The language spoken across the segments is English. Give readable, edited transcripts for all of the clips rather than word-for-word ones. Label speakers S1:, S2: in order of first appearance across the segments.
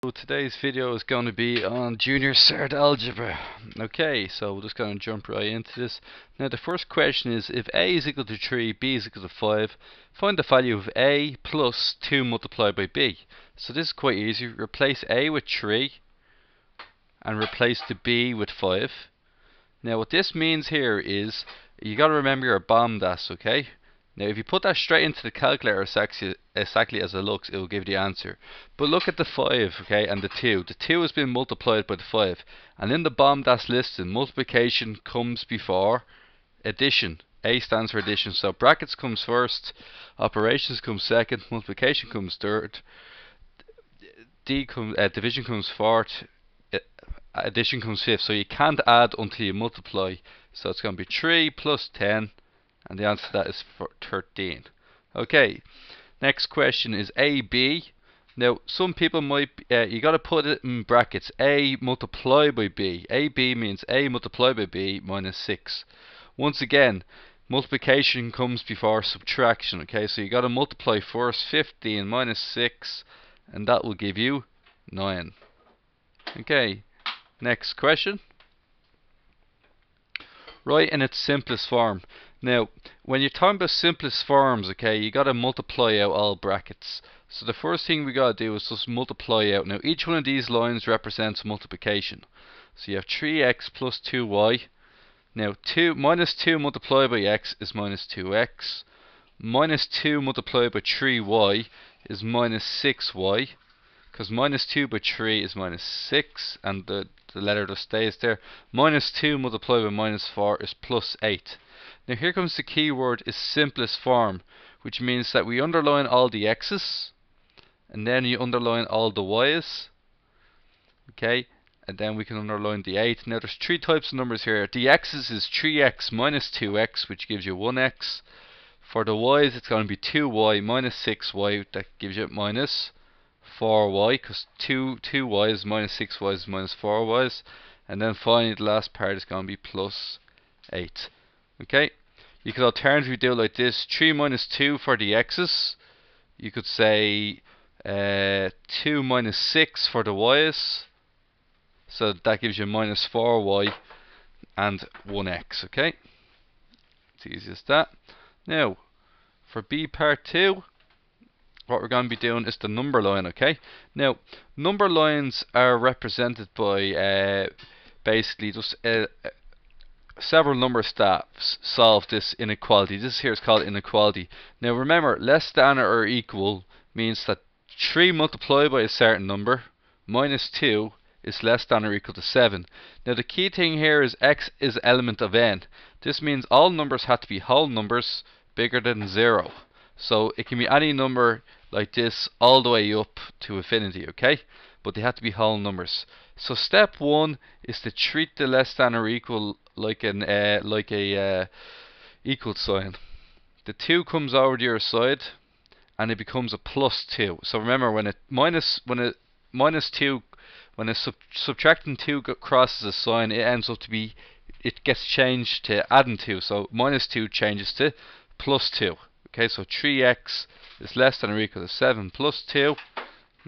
S1: So today's video is going to be on junior cert algebra. Okay, so we're just going to jump right into this. Now the first question is, if a is equal to 3, b is equal to 5, find the value of a plus 2 multiplied by b. So this is quite easy. Replace a with 3 and replace the b with 5. Now what this means here is, you got to remember your bomb das, okay? Now if you put that straight into the calculator exactly as it looks, it will give the answer. But look at the 5, okay, and the 2. The 2 has been multiplied by the 5. And in the bomb that's listed, multiplication comes before addition. A stands for addition. So brackets comes first, operations comes second, multiplication comes third, division comes fourth, addition comes fifth. So you can't add until you multiply. So it's going to be 3 plus 10. And the answer to that is 13. Okay, next question is AB. Now, some people might, you got to put it in brackets. A multiplied by B. AB means A multiplied by B minus 6. Once again, multiplication comes before subtraction. Okay, so you got to multiply first. 15 minus 6, and that will give you 9. Okay, next question. Write in its simplest form. Now, when you're talking about simplest forms, okay, you got to multiply out all brackets. So the first thing we got to do is just multiply out. Now, each one of these lines represents multiplication. So you have 3x plus 2y. Now, minus 2 multiplied by x is minus 2x. Minus 2 multiplied by 3y is minus 6y. Because minus 2 by 3 is minus 6, and the letter just stays there. Minus 2 multiplied by minus 4 is plus 8. Now here comes the key word, is simplest form, which means that we underline all the x's, and then you underline all the y's. Okay, and then we can underline the 8. Now there's 3 types of numbers here. The x's is 3x minus 2x, which gives you 1x. For the y's, it's going to be 2y minus 6y, that gives you minus 4y, because 2y's minus 6y's minus 4y's. And then finally the last part is going to be plus 8. Okay, you could alternatively do it like this: 3 minus 2 for the x's. You could say 2 minus 6 for the y's. So that gives you minus 4y and 1x. Okay, it's easy as that. Now, for b part 2, what we're going to be doing is the number line. Okay, now number lines are represented by basically just several number staffs solve this inequality. This here is called inequality. Now remember, less than or equal means that 3 multiplied by a certain number minus 2 is less than or equal to 7. Now the key thing here is x is element of n. This means all numbers have to be whole numbers bigger than 0. So it can be any number like this all the way up to infinity, okay? But they have to be whole numbers. So step 1 is to treat the less than or equal like a equal sign. The 2 comes over to your side and it becomes a plus 2. So remember, when subtracting 2 crosses a sign, it gets changed to adding 2. So minus 2 changes to plus 2. Okay, so 3x is less than or equal to 7 plus 2.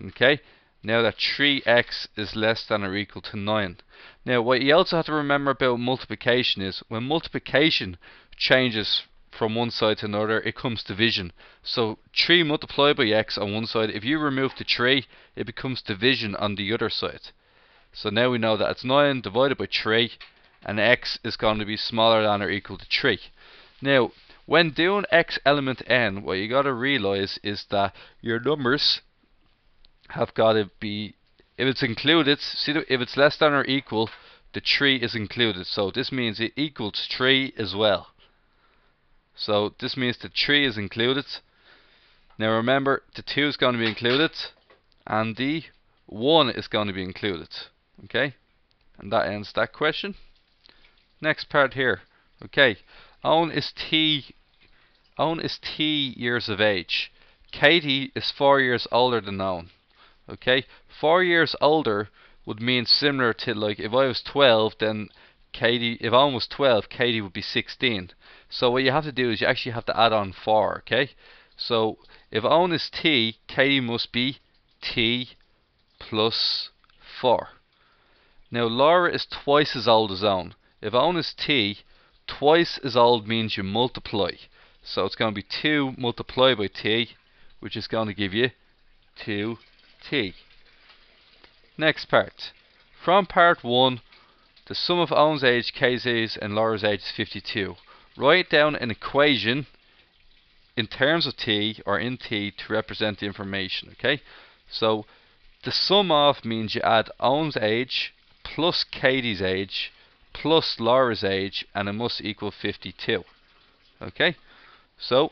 S1: Okay, now that 3x is less than or equal to 9. Now what you also have to remember about multiplication is, when multiplication changes from one side to another, it comes division. So 3 multiplied by x on one side, if you remove the 3, it becomes division on the other side. So now we know that it's 9 divided by 3, and x is going to be smaller than or equal to 3. Now, when doing x element n, what you got to realize is that your numbers have got to be, if it's included, if it's less than or equal, the 3 is included. So this means it equals 3 as well. So this means the 3 is included. Now remember, the 2 is going to be included, and the 1 is going to be included. Okay, and that ends that question. Next part here. Okay, Owen is T years of age. Katie is 4 years older than Owen. Okay, 4 years older would mean similar to, like, if I was 12, then if Owen was 12, Katie would be 16. So what you have to do is you actually have to add on 4. Okay, so if Owen is T, Katie must be T plus 4. Now Laura is twice as old as Owen. If Owen is t, twice as old means you multiply. So it's going to be 2 multiplied by t, which is going to give you 2t. Next part. From part 1, the sum of Owen's age, Kay's age, and Laura's age is 52. Write down an equation in terms of t or in t to represent the information. Okay, so the sum of means you add Owen's age plus Katie's age plus Laura's age, and it must equal 52. Okay, so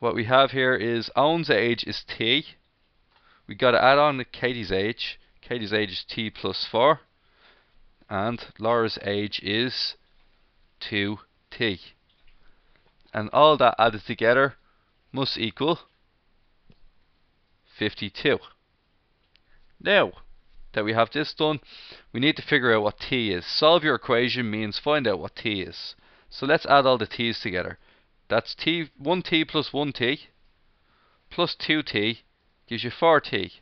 S1: what we have here is Owen's age is t. We got to add on to Katie's age. Katie's age is t plus 4, and Laura's age is 2t. And all that added together must equal 52. Now that we have this done, we need to figure out what t is. Solve your equation means find out what t is. So let's add all the t's together. That's 1t plus 1t plus 2t gives you 4t.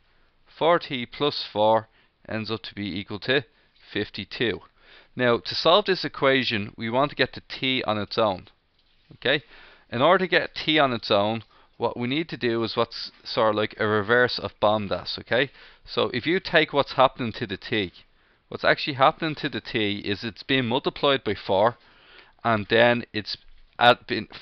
S1: 4t plus 4 ends up to be equal to 52. Now to solve this equation, we want to get the t on its own. Okay, in order to get t on its own, what we need to do is what's sort of like a reverse of BOMDAS. Okay, so if you take what's happening to the t, what's actually happening to the t is it's being multiplied by 4, and then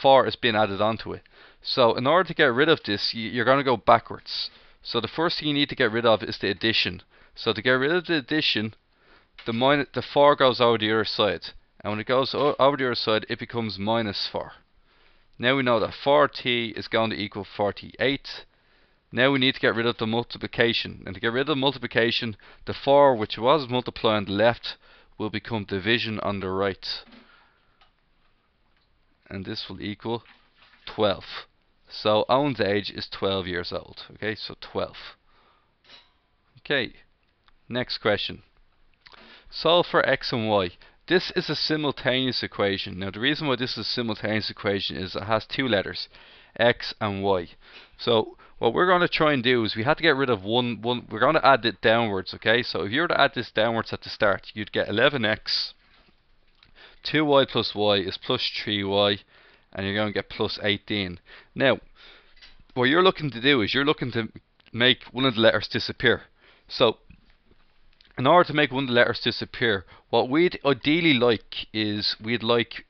S1: 4 is being added onto it. So in order to get rid of this, you're going to go backwards. So the first thing you need to get rid of is the addition. So to get rid of the addition, the 4 goes over the other side, and when it goes over the other side, it becomes minus 4. Now we know that 4t is going to equal 48. Now we need to get rid of the multiplication, and to get rid of the multiplication, the 4 which was multiplying on the left will become division on the right, and this will equal 12. So Owen's age is 12 years old. Okay, so 12. Okay, next question. Solve for x and y. This is a simultaneous equation. Now the reason why this is a simultaneous equation is it has two letters, x and y. So what we're going to try and do is we have to get rid of one. We're going to add it downwards. Okay, so if you were to add this downwards at the start, you'd get 11x. 2y plus y is plus 3y, and you're going to get plus 18. Now what you're looking to do is you're looking to make one of the letters disappear. So in order to make one of the letters disappear, what we'd ideally like is we'd like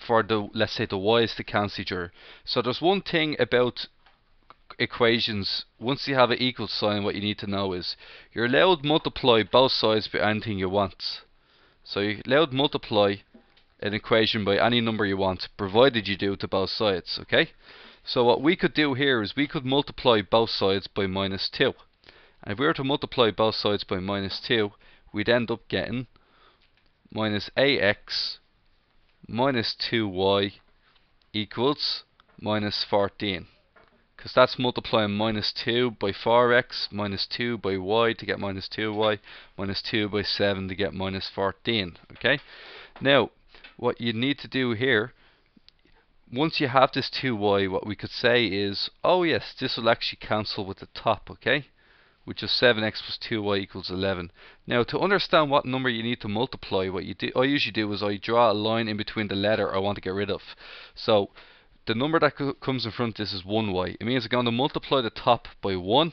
S1: for the, let's say, the y's to cancel each other. So there's one thing about equations, once you have an equal sign, what you need to know is you're allowed to multiply both sides by anything you want. So you're allowed to multiply an equation by any number you want, provided you do it to both sides. Okay, so what we could do here is we could multiply both sides by minus 2. And if we were to multiply both sides by minus 2, we'd end up getting minus ax minus 2y equals minus 14. Because that's multiplying minus 2 by 4x, minus 2 by y to get minus 2y, minus 2 by 7 to get minus 14. Okay? Now, what you need to do here, once you have this 2y, what we could say is, oh yes, this will actually cancel with the top. Okay? Which is 7x plus 2y equals 11. Now to understand what number you need to multiply, what I usually do is I draw a line in between the letter I want to get rid of. So the number that comes in front of this is 1y. It means I'm going to multiply the top by 1,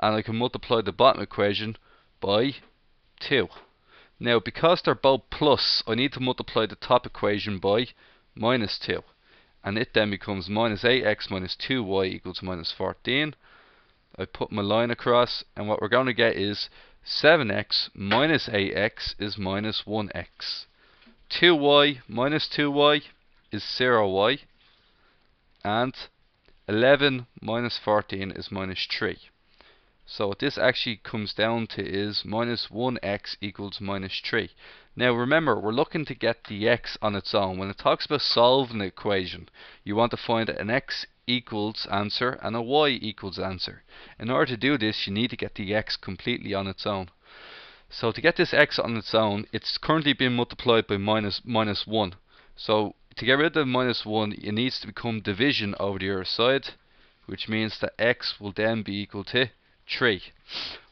S1: and I can multiply the bottom equation by 2. Now because they're both plus, I need to multiply the top equation by minus 2. And it then becomes minus 8x minus 2y equals minus 14. I put my line across, and what we're going to get is 7x minus 8x is minus 1x. 2y minus 2y is 0y. And 11 minus 14 is minus 3. So what this actually comes down to is minus 1x equals minus 3. Now remember, we're looking to get the x on its own. When it talks about solving the equation, you want to find an x equals answer and a y equals answer. In order to do this, you need to get the x completely on its own. So to get this x on its own, it's currently being multiplied by minus 1. So to get rid of the minus 1, it needs to become division over the other side, which means that x will then be equal to 3.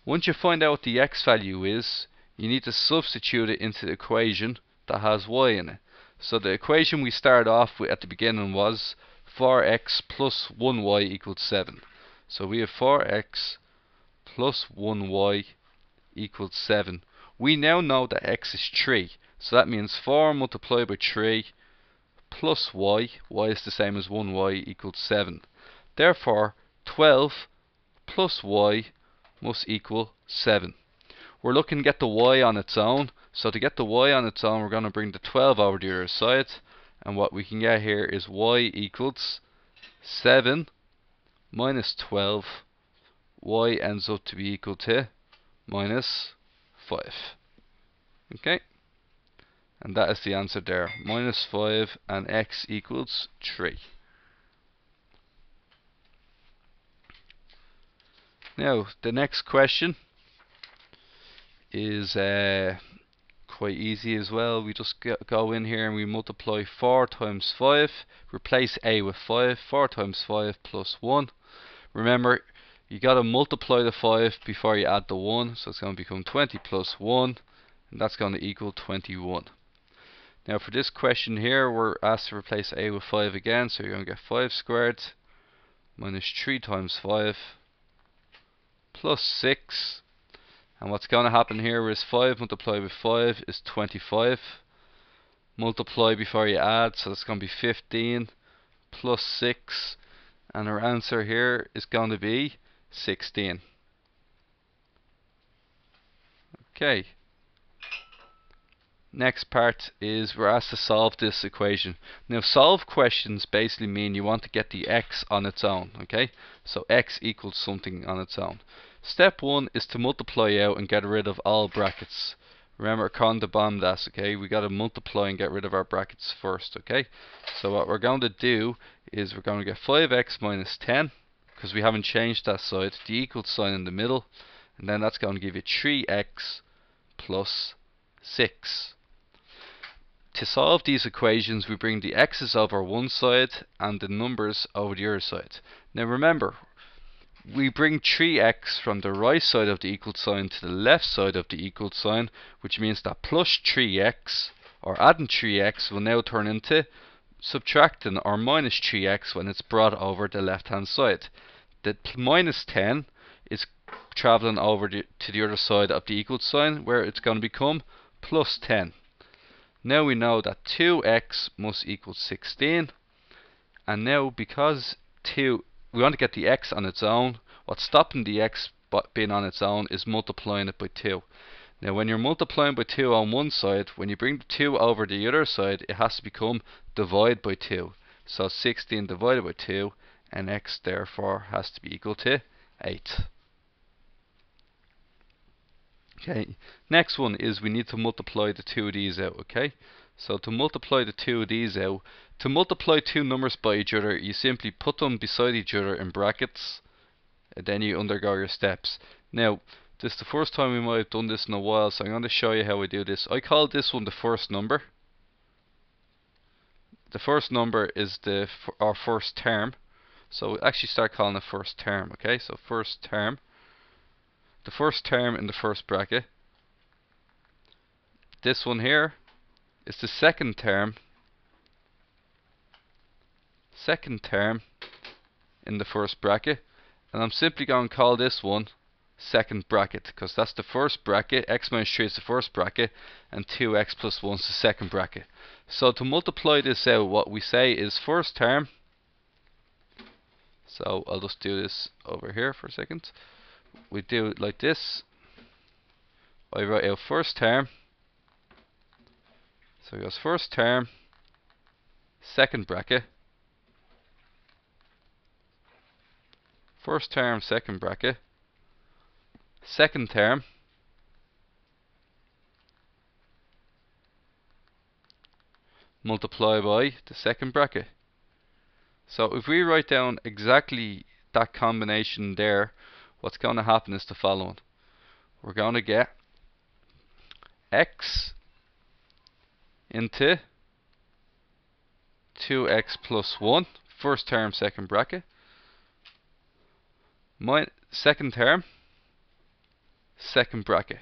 S1: Once you find out what the x value is, you need to substitute it into the equation that has y in it. So the equation we started off with at the beginning was 4x plus 1y equals 7. So we have 4x plus 1y equals 7. We now know that x is 3. So that means 4 multiplied by 3 plus y is the same as 1y equals 7. Therefore, 12 plus y must equal 7. We're looking to get the y on its own. So to get the y on its own, we're going to bring the 12 over to the other side. And what we can get here is y equals 7 minus 12. Y ends up to be equal to minus 5. Okay? And that is the answer there. Minus 5 and x equals 3. Now, the next question is quite easy as well. We just go in here and we multiply 4 times 5. Replace a with 5. 4 times 5 plus 1. Remember, you got to multiply the 5 before you add the 1. So it's going to become 20 plus 1. And that's going to equal 21. Now for this question here, we're asked to replace a with 5 again. So you're going to get 5 squared minus 3 times 5 plus 6. And what's going to happen here is 5 multiplied with 5 is 25. Multiply before you add, so that's going to be 15 plus 6. And our answer here is going to be 16. Okay. Next part is we're asked to solve this equation. Now solve questions basically mean you want to get the x on its own. Okay, so x equals something on its own. Step 1 is to multiply out and get rid of all brackets. Remember, con the bomb das, okay? We got to multiply and get rid of our brackets first, okay? So what we're going to do is we're going to get 5x minus 10, because we haven't changed that side, the equal sign in the middle, and then that's going to give you 3x plus 6. To solve these equations, we bring the x's over one side and the numbers over the other side. Now remember, we bring 3x from the right side of the equal sign to the left side of the equal sign, which means that plus 3x or adding 3x will now turn into subtracting or minus 3x when it's brought over the left hand side. The minus 10 is traveling over to the other side of the equal sign, where it's going to become plus 10. Now we know that 2x must equal 16, and now because we want to get the x on its own, what's stopping the x being on its own is multiplying it by 2. Now when you're multiplying by 2 on one side, when you bring the 2 over the other side, it has to become divide by 2. So 16 divided by 2, and x therefore has to be equal to 8. Okay, next one is we need to multiply the two of these out, okay? So to multiply the two of these out, to multiply two numbers by each other, you simply put them beside each other in brackets, and then you undergo your steps. Now, this is the first time we might have done this in a while, so I'm going to show you how we do this. I call this one the first number. The first number is our first term, so we'll actually start calling it first term, okay? So first term. The first term in the first bracket. This one here is the second term. Second term in the first bracket. And I'm simply going to call this one second bracket, because that's the first bracket. X minus 3 is the first bracket, and 2x plus 1 is the second bracket. So to multiply this out, what we say is first term. So I'll just do this over here for a second. We do it like this. I write out first term. So it goes first term, second bracket, first term, second bracket, second term, multiply by the second bracket. So if we write down exactly that combination there, what's going to happen is the following. We're going to get x into 2x plus 1, first term, second bracket, my second term second bracket.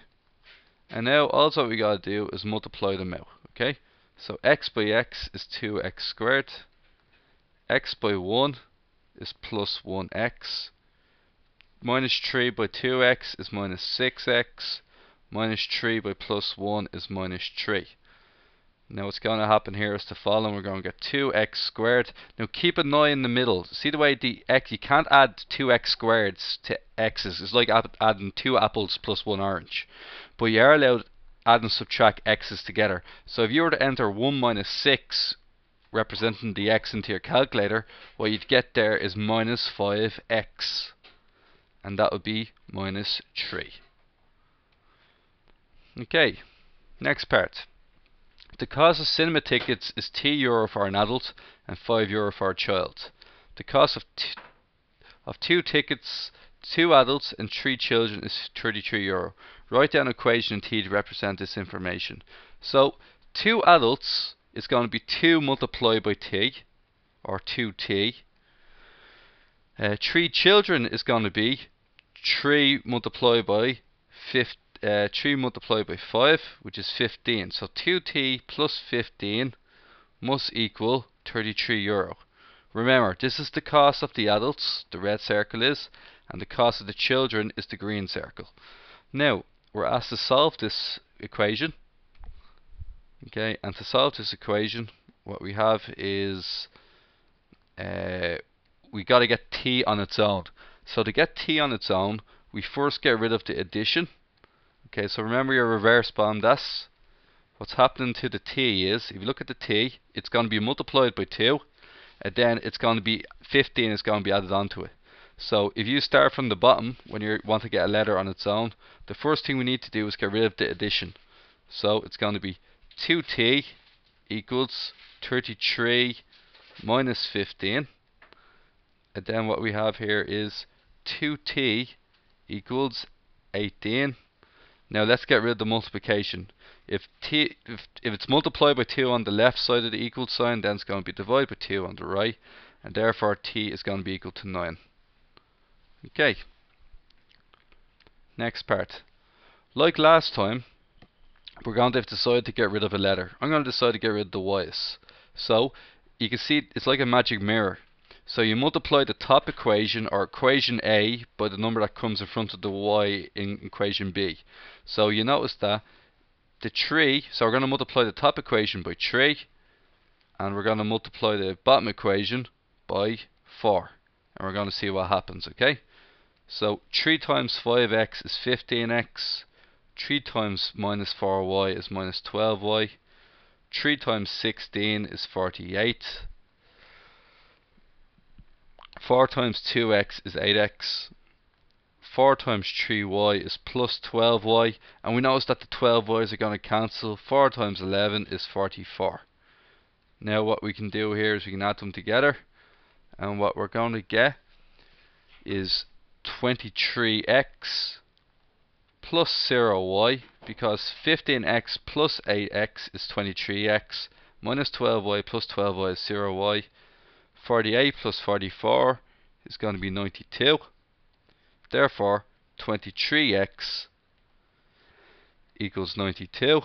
S1: And now all we gotta do is multiply them out, okay? So x by x is 2x squared, x by 1 is plus 1x, minus 3 by 2x is minus 6x, minus 3 by plus 1 is minus 3. Now what's going to happen here is the following. We're going to get 2x squared. Now keep an eye in the middle. See the way the x, you can't add 2x squareds to x's. It's like adding 2 apples plus 1 orange. But you are allowed add and subtract x's together. So if you were to enter 1 minus 6 representing the x into your calculator, what you'd get there is minus 5x. And that would be minus 3. Okay, next part. The cost of cinema tickets is €2 for an adult and €5 for a child. The cost of 2 tickets, 2 adults and 3 children is €33. Write down an equation in T to represent this information. So 2 adults is going to be 2 multiplied by T, or 2T. 3 children is going to be 3 multiplied by 5, which is 15. So 2t plus 15 must equal €33. Remember, this is the cost of the adults, the red circle is, and the cost of the children is the green circle. Now, we're asked to solve this equation. Okay, and to solve this equation, what we have is we got to get t on its own. So to get t on its own, we first get rid of the addition. Okay, so remember your reverse BOMDAS. What's happening to the t is, if you look at the t, it's going to be multiplied by 2, and then it's going to be 15 is going to be added onto it. So if you start from the bottom, when you want to get a letter on its own, the first thing we need to do is get rid of the addition. So it's going to be 2t equals 33 minus 15. And then what we have here is 2t equals 18. Now let's get rid of the multiplication. If it's multiplied by 2 on the left side of the equal sign, then it's going to be divided by 2 on the right, and therefore t is going to be equal to 9. Okay. Next part. Like last time, we're going to have to decide to get rid of a letter. I'm going to decide to get rid of the y's. So you can see it's like a magic mirror. So you multiply the top equation, or equation A, by the number that comes in front of the y in equation B. So you notice that the 3, so we're going to multiply the top equation by 3, and we're going to multiply the bottom equation by 4. And we're going to see what happens, okay? So 3 times 5x is 15x, 3 times minus 4y is minus 12y, 3 times 16 is 48, 4 times 2x is 8x, 4 times 3y is plus 12y, and we notice that the 12y's are going to cancel. 4 times 11 is 44. Now what we can do here is we can add them together, and what we're going to get is 23x plus 0y, because 15x plus 8x is 23x, minus 12y plus 12y is 0y. 48 plus 44 is going to be 92. Therefore, 23x equals 92.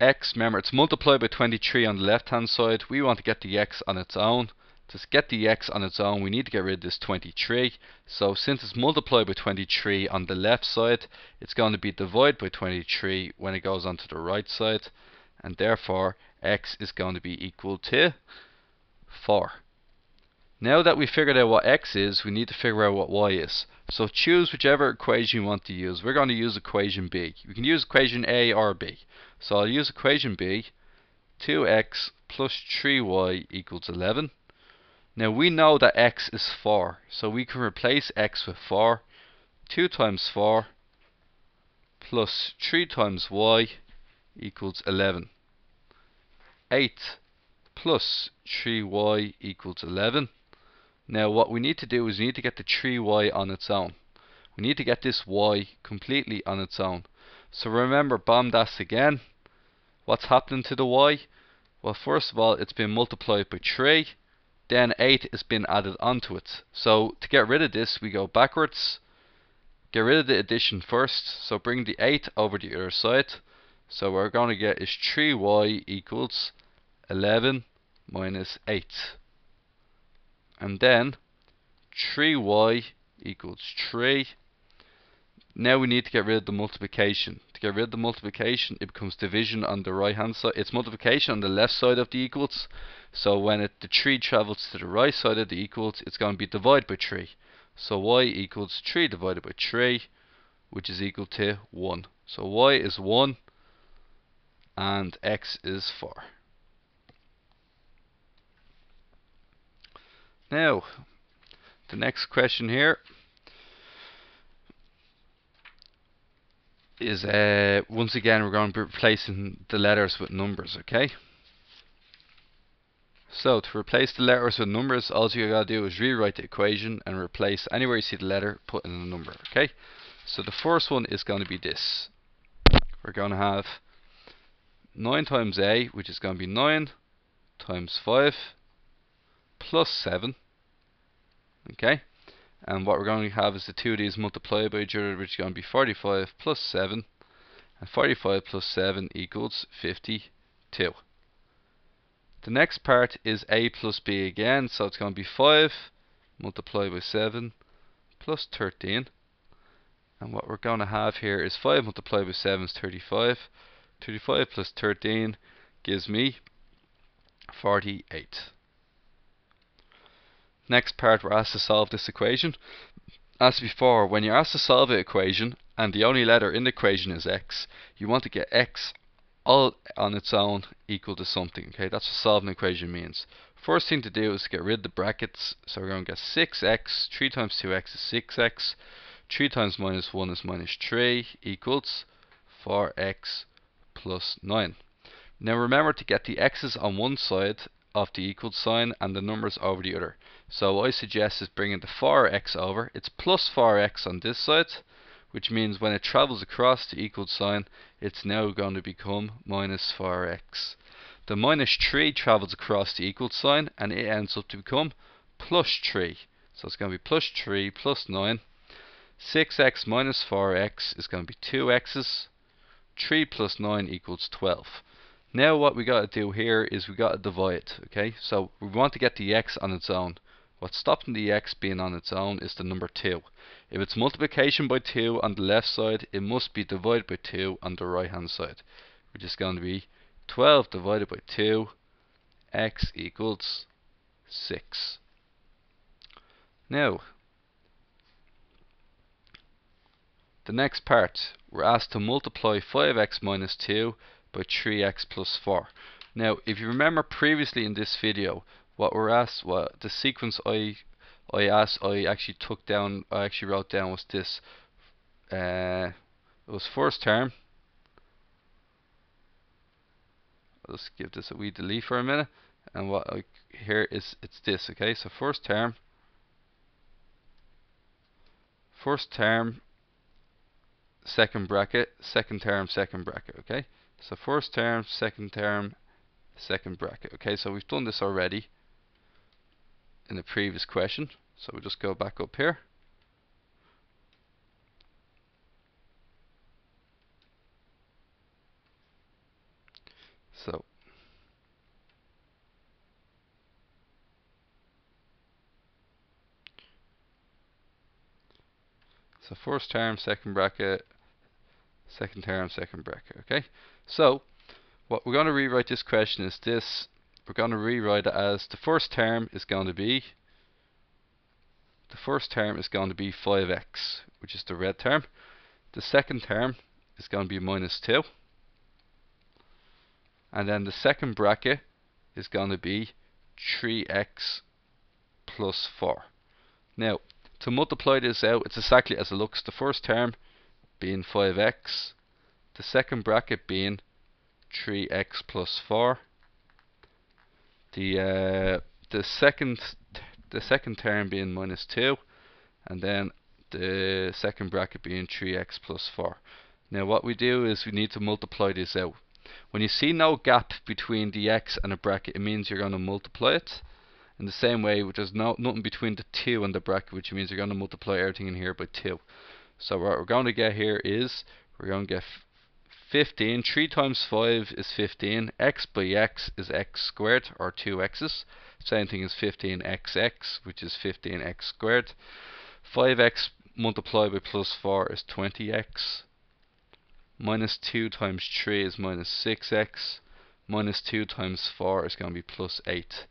S1: X, remember, it's multiplied by 23 on the left hand side. We want to get the x on its own. To get the x on its own, we need to get rid of this 23. So since it's multiplied by 23 on the left side, it's going to be divided by 23 when it goes onto the right side. And therefore, x is going to be equal to 4. Now that we figured out what x is, we need to figure out what y is. So choose whichever equation you want to use. We're going to use equation B. You can use equation A or B. So I'll use equation B. 2x plus 3y equals 11. Now we know that x is 4, so we can replace x with 4. 2 times 4 plus 3 times y equals 11. 8 plus 3y equals 11. Now what we need to do is we need to get the 3y on its own. We need to get this y completely on its own. So remember BOMDAS again. What's happening to the y? Well, first of all, it's been multiplied by 3. Then 8 has been added onto it. So to get rid of this, we go backwards. get rid of the addition first, so bring the 8 over the other side. So what we're going to get is 3y equals 11 minus 8. And then 3y equals 3. Now we need to get rid of the multiplication. To get rid of the multiplication, it becomes division on the right hand side. It's multiplication on the left side of the equals. So when the 3 travels to the right side of the equals, it's going to be divided by 3. So y equals 3 divided by 3, which is equal to 1. So y is 1 and x is 4. Now, the next question here is once again we're going to be replacing the letters with numbers, okay? So to replace the letters with numbers, all you gotta do is rewrite the equation and replace anywhere you see the letter, put in a number, okay? So the first one is going to be this. We're going to have 9 times a, which is going to be 9 times 5 plus 7, okay? And what we're going to have is the two of these multiplied by each other, which is going to be 45 plus 7. And 45 plus 7 equals 52. The next part is a plus b again, so it's going to be 5 multiplied by 7 plus 13. And what we're going to have here is 5 multiplied by 7 is 35. 35 plus 13 gives me 48. Next part, we're asked to solve this equation. As before, when you're asked to solve an equation and the only letter in the equation is x, you want to get x all on its own equal to something. Okay, that's what solving an equation means. First thing to do is get rid of the brackets. So we're going to get 6x, 3 times 2x is 6x, 3 times minus 1 is minus 3 equals 4x plus 9. Now remember to get the x's on one side of the equal sign and the numbers over the other. So what I suggest is bringing the 4x over. It's plus 4x on this side, which means when it travels across the equal sign, it's now going to become minus 4x. The minus 3 travels across the equal sign and it ends up to become plus 3. So it's going to be plus 3 plus 9. 6x minus 4x is going to be 2x's. 3 plus 9 equals 12. Now what we got to do here is we got to divide, okay? So we want to get the x on its own. What's stopping the x being on its own is the number 2. If it's multiplication by 2 on the left side, it must be divided by 2 on the right hand side, which is going to be 12 divided by 2, x equals 6. Now, the next part, we're asked to multiply 5x minus 2 by 3x plus 4. Now, if you remember previously in this video, what we're asked, the sequence I actually wrote down was this. It was first term. Let's give this a wee delete for a minute. And what here is, it's this, okay? So first term, second bracket, second term, second bracket, okay? So first term, second bracket, okay? So we've done this already in the previous question. So we'll just go back up here. So first term, second bracket, second term, second bracket, okay? So what we're going to rewrite this question is this. We're going to rewrite it as the first term is going to be 5x, which is the red term. The second term is going to be minus 2. And then the second bracket is going to be 3x plus 4. Now, to multiply this out, it's exactly as it looks. The first term being 5x, the second bracket being 3x plus 4. The second term being minus 2, and then the second bracket being 3x plus 4. Now what we do is we need to multiply this out. When you see no gap between the x and a bracket, it means you're going to multiply it. In the same way, there's nothing between the 2 and the bracket, which means you're going to multiply everything in here by 2. So what we're going to get here is, we're going to get 15. 3 times 5 is 15. X by x is x squared, or 2x's. Same thing as 15xx, which is 15x squared. 5x multiplied by plus 4 is 20x. Minus 2 times 3 is minus 6x. Minus 2 times 4 is going to be plus 8.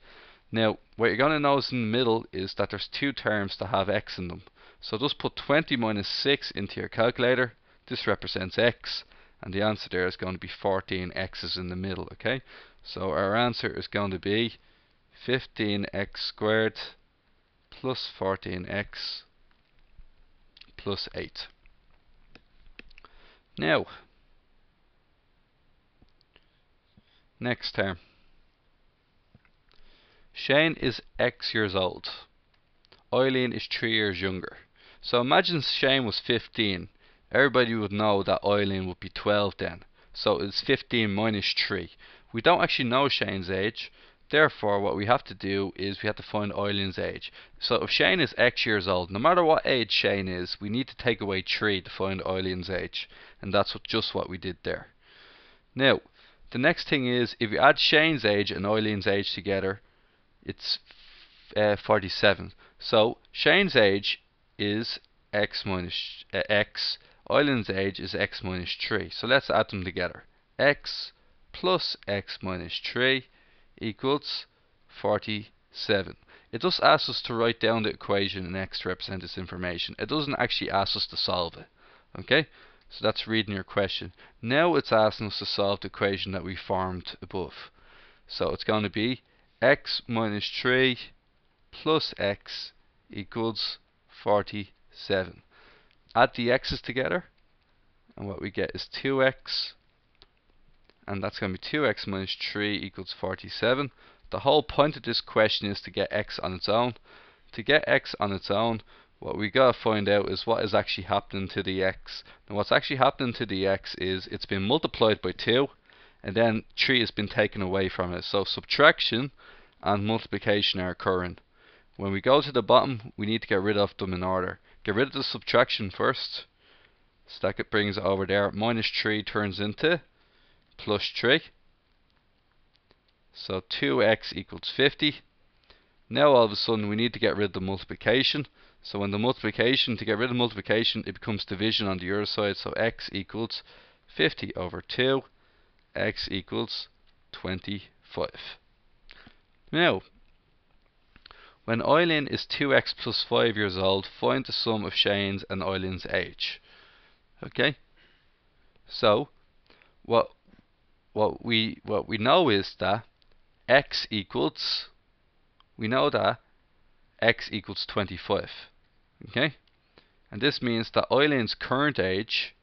S1: Now, what you're going to notice in the middle is that there's two terms that have x in them. So just put 20 minus 6 into your calculator. This represents x. And the answer there is going to be 14 x's in the middle, okay? So our answer is going to be 15x squared plus 14x plus 8. Now, next term. Shane is X years old. Eileen is 3 years younger. So imagine Shane was 15. Everybody would know that Eileen would be 12 then. So it's 15 minus 3. We don't actually know Shane's age. Therefore, what we have to do is we have to find Eileen's age. So if Shane is X years old, no matter what age Shane is, we need to take away 3 to find Eileen's age. And that's just what we did there. Now, the next thing is, if you add Shane's age and Eileen's age together, it's 47. So Shane's age is x minus x. Eileen's age is x minus 3. So let's add them together. X plus x minus 3 equals 47. It just asks us to write down the equation in x to represent this information. It doesn't actually ask us to solve it. Okay? So that's reading your question. Now it's asking us to solve the equation that we formed above. So it's going to be x minus 3 plus x equals 47. Add the x's together, and what we get is 2x, and that's going to be 2x minus 3 equals 47. The whole point of this question is to get x on its own. To get x on its own, what we got to find out is what is actually happening to the x. And what's actually happening to the x is it's been multiplied by 2, and then 3 has been taken away from it. So subtraction and multiplication are occurring. When we go to the bottom, we need to get rid of them in order. Get rid of the subtraction first. So that brings it over there. Minus 3 turns into plus 3. So 2x equals 50. Now all of a sudden we need to get rid of the multiplication. So when the multiplication, to get rid of multiplication, it becomes division on the other side. So x equals 50 over 2. X equals 25. Now, when Eileen is 2x plus 5 years old, find the sum of Shane's and Eileen's age. Okay? So, what we know is that x equals 25. Okay? And this means that Eileen's current age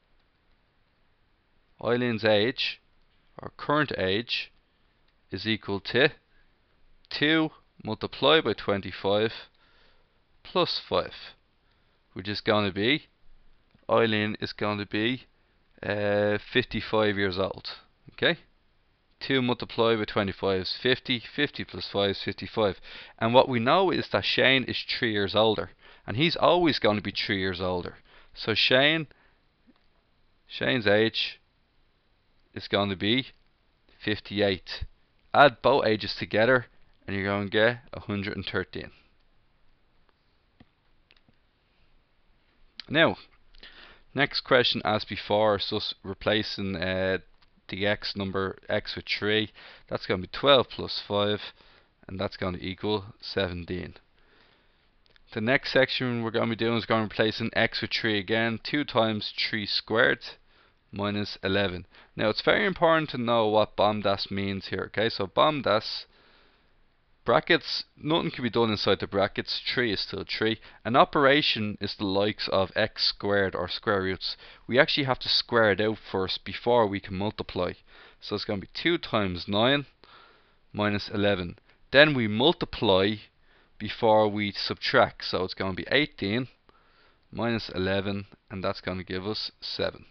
S1: is equal to 2 multiplied by 25 plus 5, which is going to be, Eileen is going to be 55 years old. Okay? 2 multiplied by 25 is 50. 50 plus 5 is 55. And what we know is that Shane is 3 years older. And he's always going to be 3 years older. So Shane's age is going to be 58. Add both ages together and you're going to get 113. Now, next question as before is just replacing the x number, x with 3. That's going to be 12 plus 5, and that's going to equal 17. The next section we're going to be doing is going to replace an x with 3 again. 2 times 3 squared minus 11. Now it's very important to know what BOMDAS means here. Okay, so BOMDAS, brackets, nothing can be done inside the brackets. 3 is still 3. An operation is the likes of x squared or square roots. We actually have to square it out first before we can multiply. So it's going to be 2 times 9 minus 11. Then we multiply before we subtract. So it's going to be 18 minus 11, and that's going to give us 7.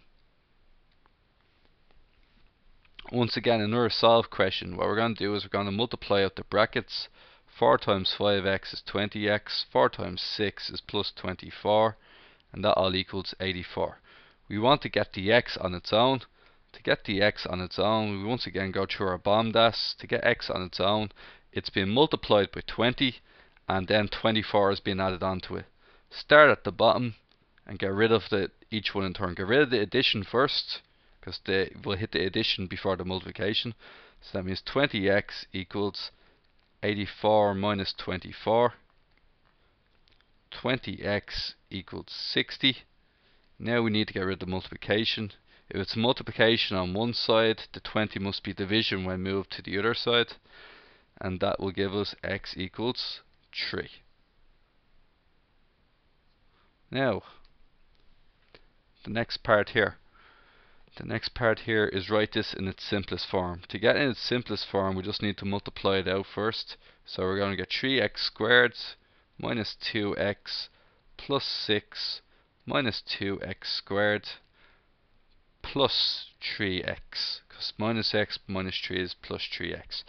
S1: Once again, another solved question. What we're going to do is we're going to multiply out the brackets. 4 times 5x is 20x. 4 times 6 is plus 24. and that all equals 84. We want to get the x on its own. To get the x on its own, we once again go through our BOMDAS. To get x on its own, it's been multiplied by 20, and then 24 has been added onto it. Start at the bottom and get rid of each one in turn. Get rid of the addition first, because we'll hit the addition before the multiplication. So that means 20x equals 84 minus 24. 20x equals 60. Now we need to get rid of the multiplication. If it's multiplication on one side, the 20 must be division when moved to the other side, and that will give us x equals 3. Now, the next part here. The next part here is write this in its simplest form. To get in its simplest form, we just need to multiply it out first. So we're going to get 3x squared minus 2x plus 6 minus 2x squared plus 3x, because minus x minus 3 is plus 3x.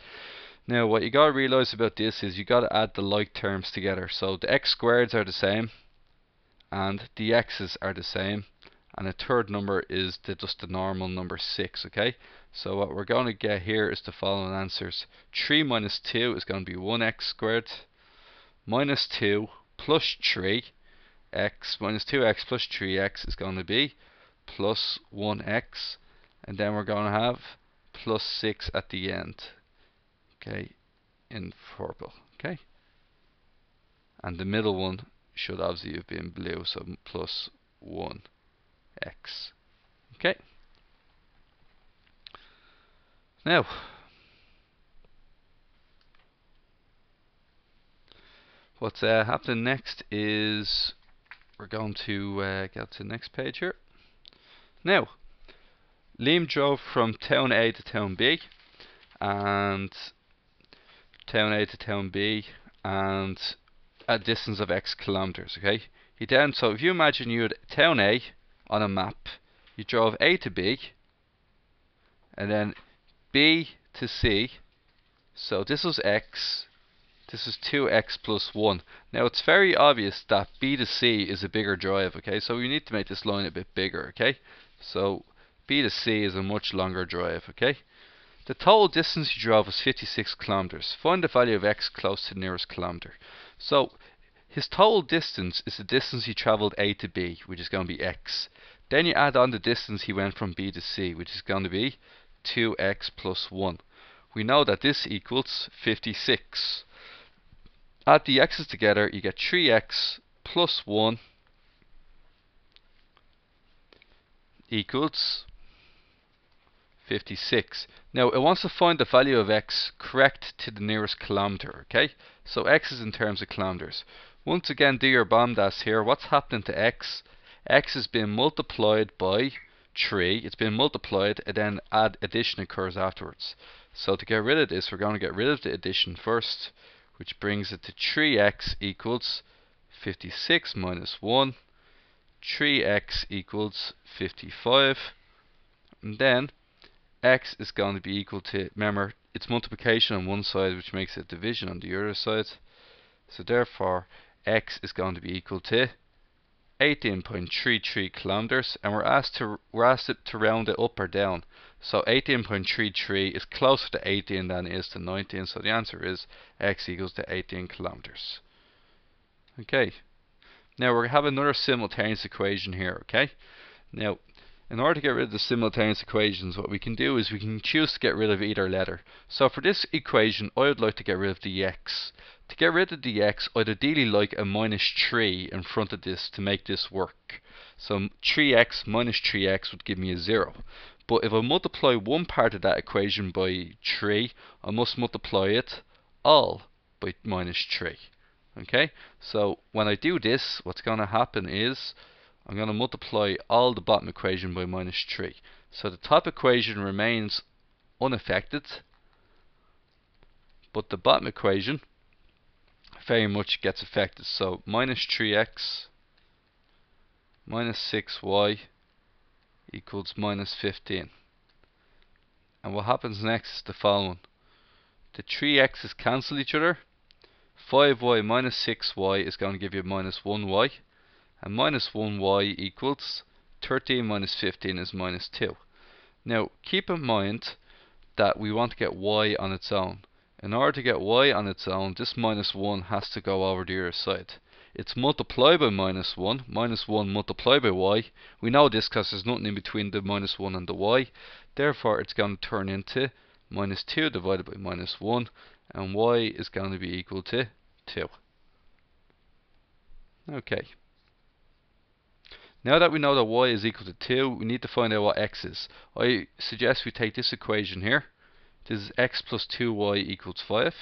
S1: Now what you got to realize about this is you got to add the like terms together. So the x squareds are the same and the x's are the same, and a third number is just the normal number 6. Okay, so what we're going to get here is the following answers. 3 minus 2 is going to be 1x squared, minus 2 plus 3x minus 2x plus 3x is going to be plus 1x, and then we're going to have plus 6 at the end, okay, in purple. Okay, and the middle one should obviously have been blue, so plus 1x. Okay, now what's happening next is we're going to get to the next page here. Now, Liam drove from town A to town B, and town A to town B, and a distance of x kilometers. Okay, so if you imagine you had town A on a map, you drove A to B, and then B to C. So this was x. This is 2x plus 1. Now it's very obvious that B to C is a bigger drive, okay? So we need to make this line a bit bigger, okay? So B to C is a much longer drive, okay? The total distance you drove was 56 kilometers. Find the value of x close to the nearest kilometer. So his total distance is the distance he traveled A to B, which is going to be x. Then you add on the distance he went from B to C, which is going to be 2x plus 1. We know that this equals 56. Add the x's together, you get 3x plus 1 equals 56. Now it wants to find the value of x correct to the nearest kilometer, okay? So x is in terms of kilometers. Once again, do your BOMDAS here. What's happening to x? X has been multiplied by 3. It's been multiplied, and then addition occurs afterwards. So to get rid of this, we're going to get rid of the addition first, which brings it to 3x equals 56 minus 1. 3x equals 55. And then x is going to be equal to, remember, it's multiplication on one side, which makes it division on the other side. So therefore, x is going to be equal to 18.33 kilometers, and we're asked to round it up or down. So 18.33 is closer to 18 than it is to 19, so the answer is x equals to 18 kilometers. Okay, now we're going to have another simultaneous equation here. Okay, now in order to get rid of the simultaneous equations, what we can do is we can choose to get rid of either letter. So for this equation, I would like to get rid of the x. To get rid of the x, I'd ideally like a minus 3 in front of this to make this work. So 3x minus 3x would give me a 0. But if I multiply one part of that equation by 3, I must multiply it all by minus 3. Okay, so when I do this, what's going to happen is I'm going to multiply all the bottom equation by minus 3. So the top equation remains unaffected, but the bottom equation very much gets affected. So minus 3x minus 6y equals minus 15. And what happens next is the following. The 3x's cancel each other. 5y minus 6y is going to give you minus 1y. And minus 1y equals 13 minus 15 is minus 2. Now keep in mind that we want to get y on its own. In order to get y on its own, this minus 1 has to go over the other side. It's multiplied by minus 1 multiplied by y. We know this because there's nothing in between the minus 1 and the y. Therefore it's going to turn into minus 2 divided by minus 1, and y is going to be equal to 2. Okay. Now that we know that y is equal to 2, we need to find out what x is. I suggest we take this equation here. This is x plus 2y equals 5.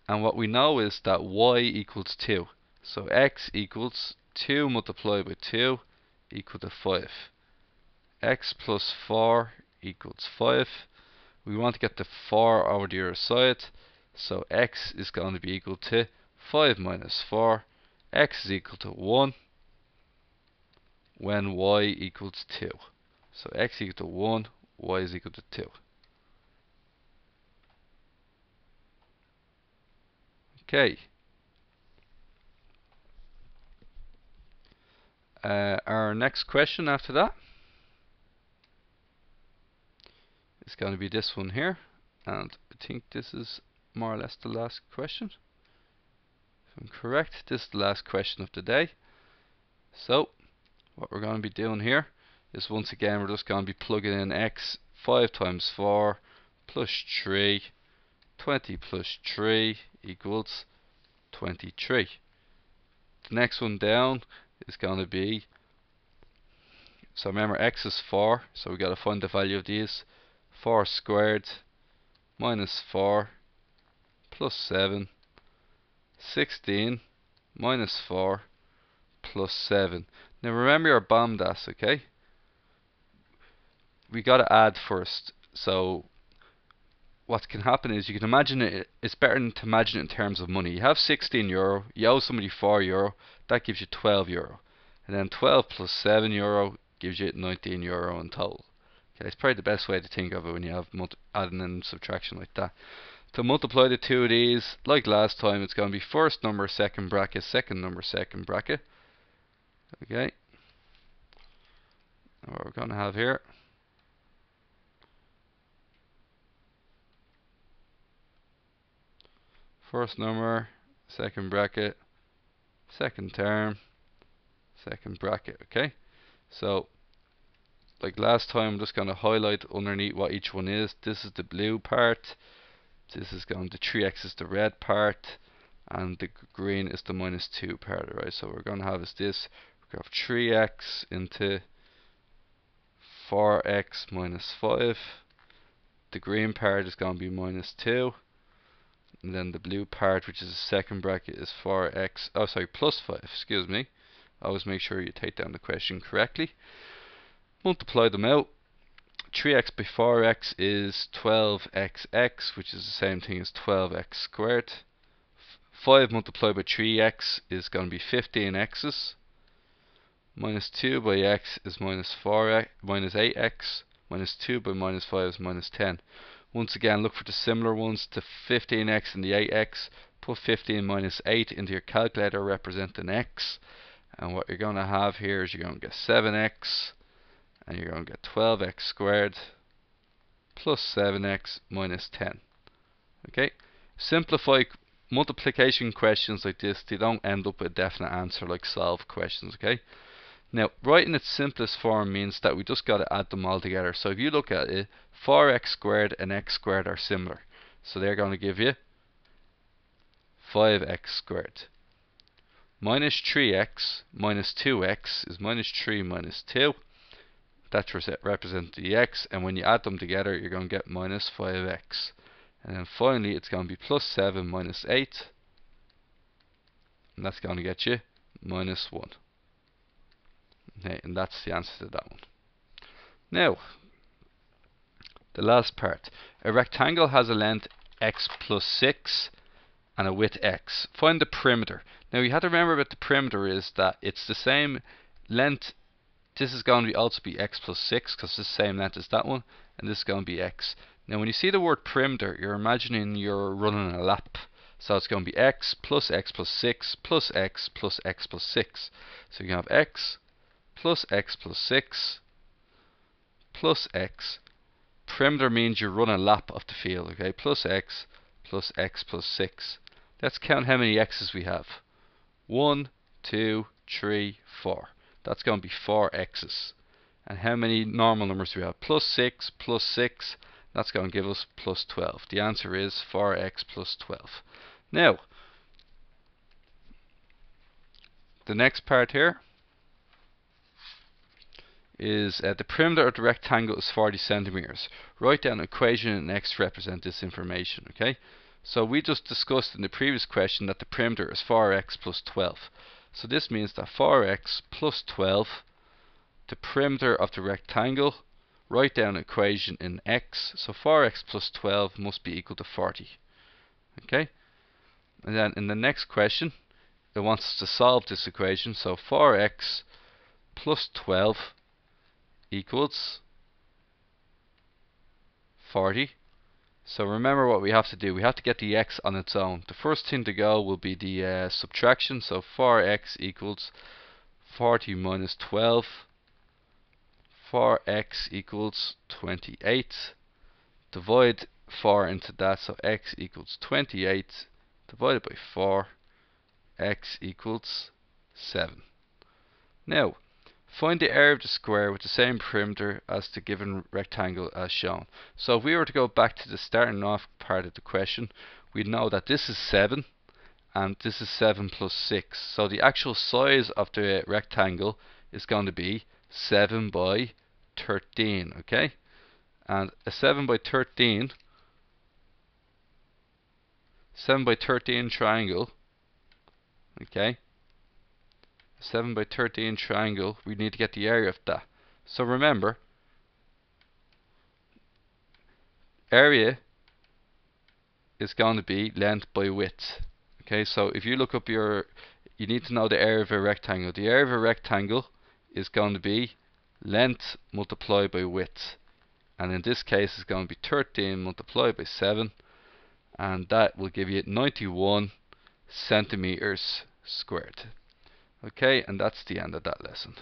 S1: And what we know is that y equals 2. So x equals 2 multiplied by 2 equal to 5. X plus 4 equals 5. We want to get the 4 over the other side. So x is going to be equal to 5 minus 4. X is equal to 1 when y equals 2. So x equal to 1, y is equal to 2. Okay. Our next question after that is going to be this one here. And I think this is more or less the last question. If I'm correct, this is the last question of the day. So what we're going to be doing here is, once again, we're just going to be plugging in x. 5 times 4 plus 3, 20 plus 3 equals 23. The next one down is going to be, so remember x is 4, so we got to find the value of these. 4 squared minus 4 plus 7, 16 minus 4 plus 7. Now remember your BOMDAS, okay? We got to add first. So what can happen is, you can imagine it, it's better to imagine it in terms of money. You have 16 euro, you owe somebody 4 euro, that gives you 12 euro. And then 12 plus 7 euro gives you 19 euro in total. Okay, it's probably the best way to think of it when you have adding and subtraction like that. To multiply the two of these, like last time, it's going to be first number, second bracket, second number, second bracket. Okay. And what we're going to have here, first number, second bracket, second term, second bracket. Okay. So like last time, I'm just going to highlight underneath what each one is. This is the blue part. This is going to 3x is the red part, and the green is the minus 2 part, right? So what we're going to have is this. We're going to have 3x into 4x minus 5. The green part is going to be minus 2. And then the blue part, which is the second bracket, is 4x, oh sorry, plus 5, excuse me. Always make sure you take down the question correctly. Multiply them out. 3x by 4x is 12xx, which is the same thing as 12x squared. 5 multiplied by 3x is going to be 15x's. Minus 2 by x is minus 4x, minus 8x. Minus 2 by minus 5 is minus 10. Once again, look for the similar ones to 15x and the 8x. Put 15 minus 8 into your calculator, representing x. And what you're going to have here is, you're going to get 7x. And you're going to get 12x squared plus 7x minus 10. Okay? Simplify multiplication questions like this. They don't end up with a definite answer like solve questions. Okay? Now, writing its simplest form means that we just got to add them all together. So if you look at it, 4x squared and x squared are similar. So they're going to give you 5x squared. Minus 3x minus 2x is minus 3 minus 2. That represents the x, and when you add them together, you're going to get minus 5x. And then finally, it's going to be plus 7 minus 8. And that's going to get you minus 1. Okay, and that's the answer to that one. Now, the last part. A rectangle has a length x plus 6 and a width x. Find the perimeter. Now, you have to remember about the perimeter is that it's the same length. This is going to also be x plus 6 because it's the same length as that one, and this is going to be x. Now when you see the word perimeter, you're imagining you're running a lap. So it's going to be x plus 6 plus x plus x plus 6. So you can have x plus x plus 6 plus x. Perimeter means you run a lap of the field, okay? Plus x plus 6. Let's count how many x's we have. 1, 2, 3, 4. That's going to be 4 x's. And how many normal numbers do we have? Plus 6 plus 6. That's going to give us plus 12. The answer is 4x plus 12. Now, the next part here is the perimeter of the rectangle is 40 centimeters. Write down an equation in x to represent this information. Okay, so we just discussed in the previous question that the perimeter is 4x plus 12. So this means that 4x plus 12, the perimeter of the rectangle, write down an equation in x. So 4x plus 12 must be equal to 40. Okay, and then in the next question, it wants us to solve this equation. So 4x plus 12 equals 40. So remember what we have to do. We have to get the x on its own. The first thing to go will be the subtraction. So 4x equals 40 minus 12. 4x equals 28. Divide 4 into that. So x equals 28 divided by 4. X equals 7. Now, find the area of the square with the same perimeter as the given rectangle as shown. So if we were to go back to the starting off part of the question, we'd know that this is 7 and this is 7 plus 6. So the actual size of the rectangle is going to be 7 by 13, okay? And a 7 by 13 triangle, okay? 7 by 13 triangle, we need to get the area of that. So remember, area is going to be length by width. Okay, so if you look up you need to know the area of a rectangle. The area of a rectangle is going to be length multiplied by width. And in this case, it's going to be 13 multiplied by 7. And that will give you 91 centimeters squared. Okay, and that's the end of that lesson.